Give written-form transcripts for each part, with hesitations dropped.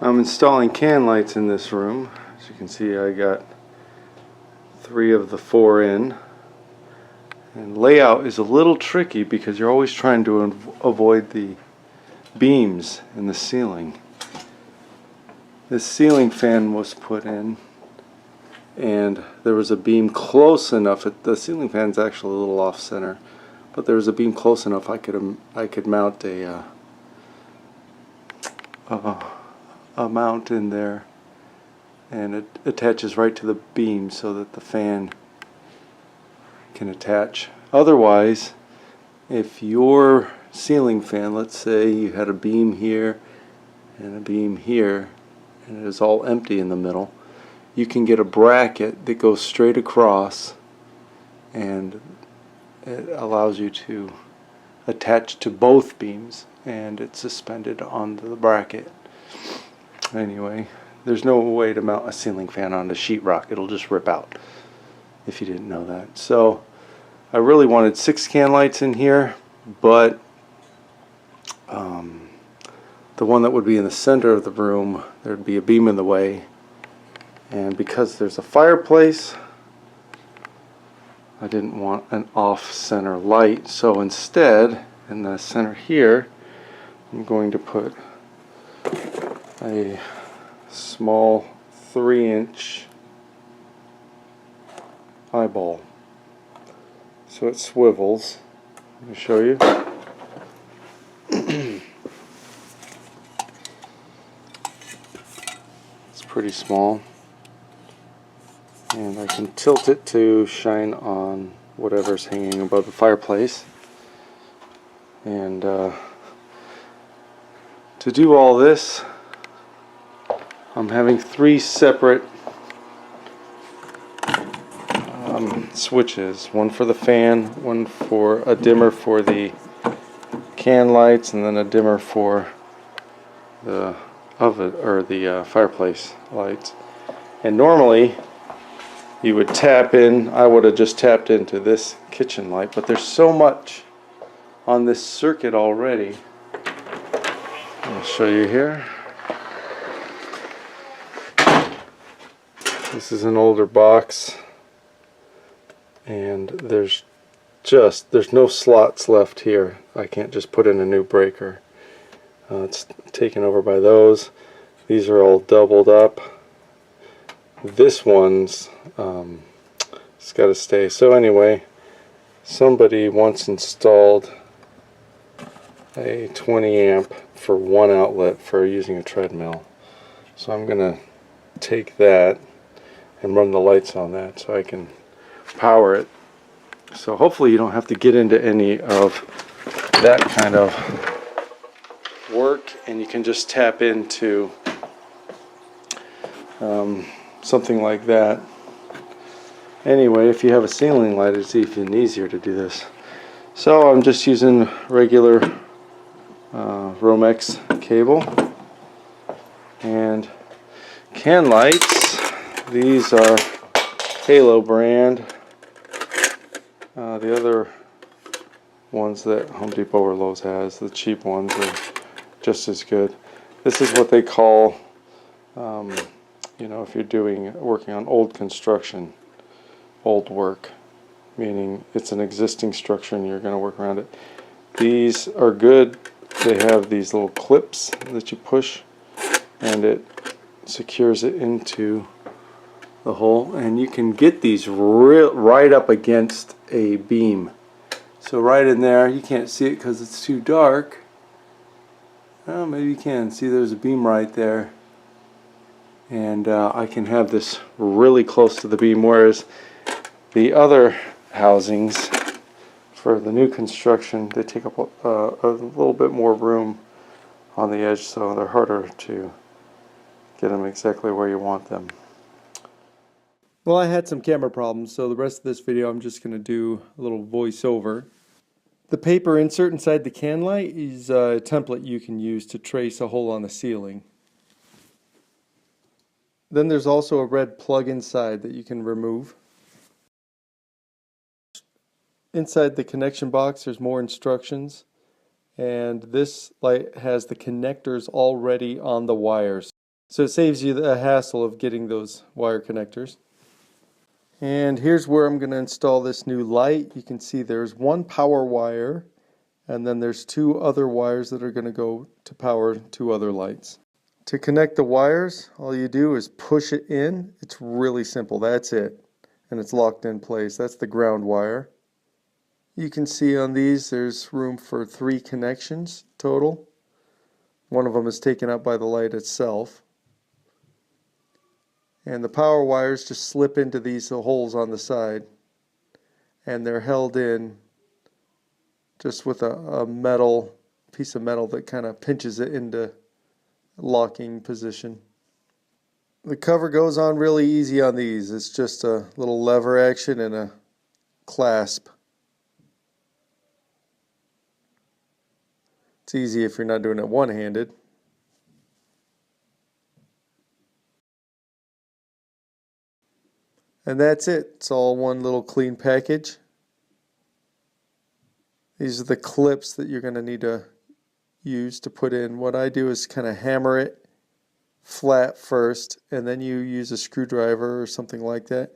I'm installing can lights in this room. As you can see, I got 3 of the 4 in. And layout is a little tricky because you're always trying to avoid the beams in the ceiling. This ceiling fan was put in, and there was a beam close enough. The ceiling fan's actually a little off center, but there was a beam close enough I could mount a mount in there, and it attaches right to the beam so that the fan can attach. Otherwise, if your ceiling fan, let's say you had a beam here and a beam here, and it is all empty in the middle, you can get a bracket that goes straight across, and it allows you to attach to both beams, and it's suspended on the bracket. Anyway, there's no way to mount a ceiling fan on a sheetrock. It'll just rip out, if you didn't know that. So I really wanted 6 can lights in here, but the one that would be in the center of the room, there'd be a beam in the way, and because there's a fireplace, I didn't want an off-center light, so instead, in the center here, I'm going to put a small 3-inch eyeball. So it swivels. Let me show you. It's pretty small, and I can tilt it to shine on whatever's hanging above the fireplace. And to do all this, I'm having 3 separate switches. One for the fan, one for a dimmer for the can lights, and then a dimmer for the oven or the fireplace lights. And normally you would tap in, I would have just tapped into this kitchen light, but there's so much on this circuit already. I'll show you here. This is an older box, and there's no slots left here. I can't just put in a new breaker. It's taken over by those. These are all doubled up. This one's it's got to stay. So anyway, somebody once installed a 20 amp for one outlet for using a treadmill. So I'm gonna take that and run the lights on that so I can power it. So hopefully you don't have to get into any of that kind of work, and you can just tap into something like that. Anyway, if you have a ceiling light, it's even easier to do this. So I'm just using regular Romex cable and can lights. These are Halo brand. The other ones that Home Depot or Lowe's has, the cheap ones, are just as good. This is what they call, you know, if you're working on old construction, old work, meaning it's an existing structure and you're going to work around it. These are good. They have these little clips that you push, and it secures it into the hole, and you can get these right up against a beam. So right in there, you can't see it because it's too dark. Well, maybe you can see there's a beam right there, and I can have this really close to the beam, whereas the other housings for the new construction, they take up a little bit more room on the edge, so they're harder to get them exactly where you want them. Well, I had some camera problems, so the rest of this video I'm just going to do a little voiceover. The paper insert inside the can light is a template you can use to trace a hole on the ceiling. Then there's also a red plug inside that you can remove. Inside the connection box there's more instructions, and this light has the connectors already on the wires. So it saves you the hassle of getting those wire connectors. And here's where I'm going to install this new light. You can see there's one power wire, and then there's two other wires that are going to go to power two other lights. To connect the wires, all you do is push it in. It's really simple. That's it. And it's locked in place. That's the ground wire. You can see on these there's room for 3 connections total. One of them is taken up by the light itself. And the power wires just slip into these holes on the side, and they're held in just with a metal piece of metal that kind of pinches it into locking position. The cover goes on really easy on these. It's just a little lever action and a clasp. It's easy if you're not doing it one-handed. And that's it. It's all one little clean package. These are the clips that you're going to need to use to put in. What I do is kind of hammer it flat first, and then you use a screwdriver or something like that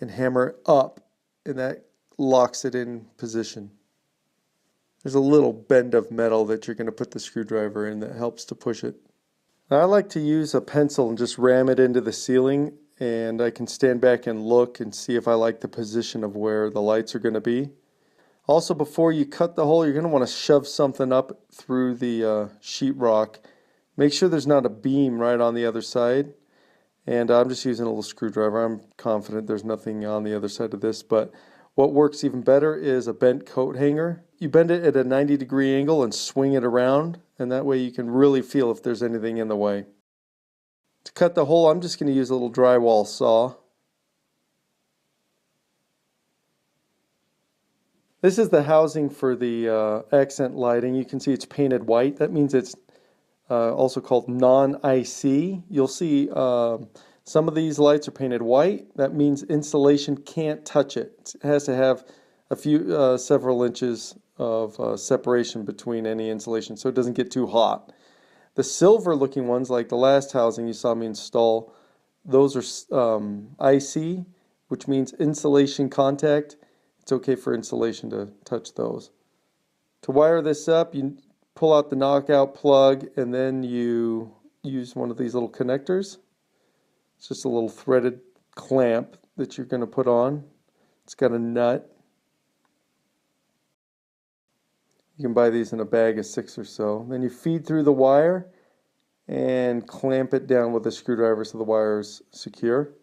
and hammer it up, and that locks it in position. There's a little bend of metal that you're going to put the screwdriver in that helps to push it. Now, I like to use a pencil and just ram it into the ceiling, and I can stand back and look and see if I like the position of where the lights are going to be. Also, before you cut the hole, you're going to want to shove something up through the sheetrock. Make sure there's not a beam right on the other side. And I'm just using a little screwdriver. I'm confident there's nothing on the other side of this. But what works even better is a bent coat hanger. You bend it at a 90-degree angle and swing it around. And that way you can really feel if there's anything in the way. To cut the hole, I'm just going to use a little drywall saw. This is the housing for the accent lighting. You can see it's painted white. That means it's also called non-IC. You'll see some of these lights are painted white. That means insulation can't touch it. It has to have several inches of separation between any insulation so it doesn't get too hot. The silver looking ones, like the last housing you saw me install, those are IC, which means insulation contact. It's okay for insulation to touch those. To wire this up, you pull out the knockout plug, and then you use one of these little connectors. It's just a little threaded clamp that you're going to put on. It's got a nut. You can buy these in a bag of 6 or so. Then you feed through the wire and clamp it down with a screwdriver so the wire is secure.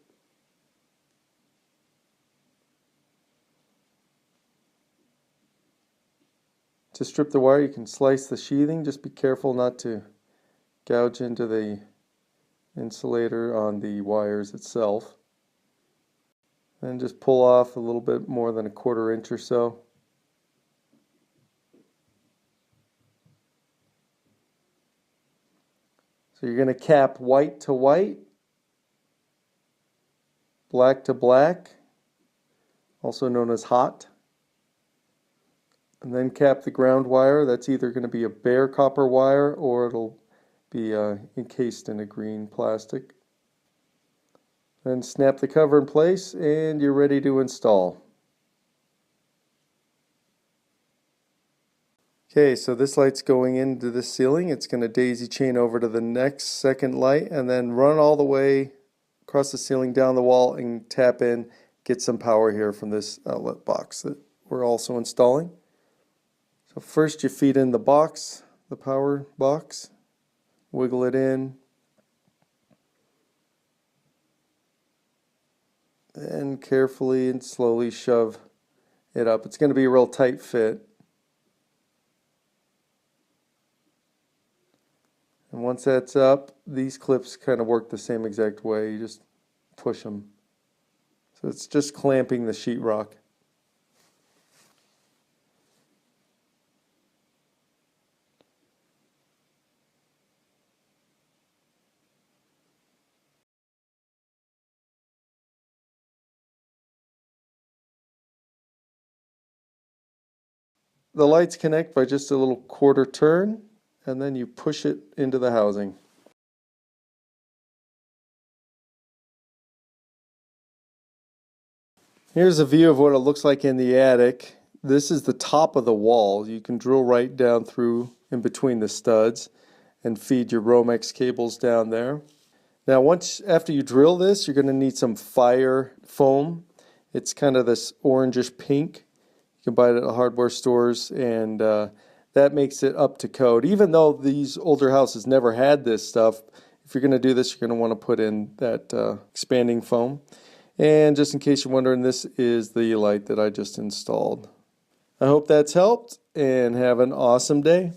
To strip the wire, you can slice the sheathing. Just be careful not to gouge into the insulator on the wires itself. And just pull off a little bit more than a 1/4 inch or so. So you're going to cap white to white, black to black, also known as hot. And then cap the ground wire. That's either going to be a bare copper wire or it'll be encased in a green plastic. Then snap the cover in place and you're ready to install. Okay, so this light's going into the ceiling. It's going to daisy chain over to the next second light and then run all the way across the ceiling, down the wall, and tap in, get some power here from this outlet box that we're also installing. So first you feed in the box, the power box, wiggle it in, and carefully and slowly shove it up. It's going to be a real tight fit. And once that's up, these clips kind of work the same exact way. You just push them. So it's just clamping the sheetrock. The lights connect by just a little 1/4 turn, and then you push it into the housing. Here's a view of what it looks like in the attic. This is the top of the wall. You can drill right down through in between the studs and feed your Romex cables down there. Now after you drill this, you're going to need some fire foam. It's kind of this orangish pink. You can buy it at hardware stores, and that makes it up to code. Even though these older houses never had this stuff, if you're going to do this, you're going to want to put in that expanding foam. And just in case you're wondering, this is the light that I just installed. I hope that's helped, and have an awesome day.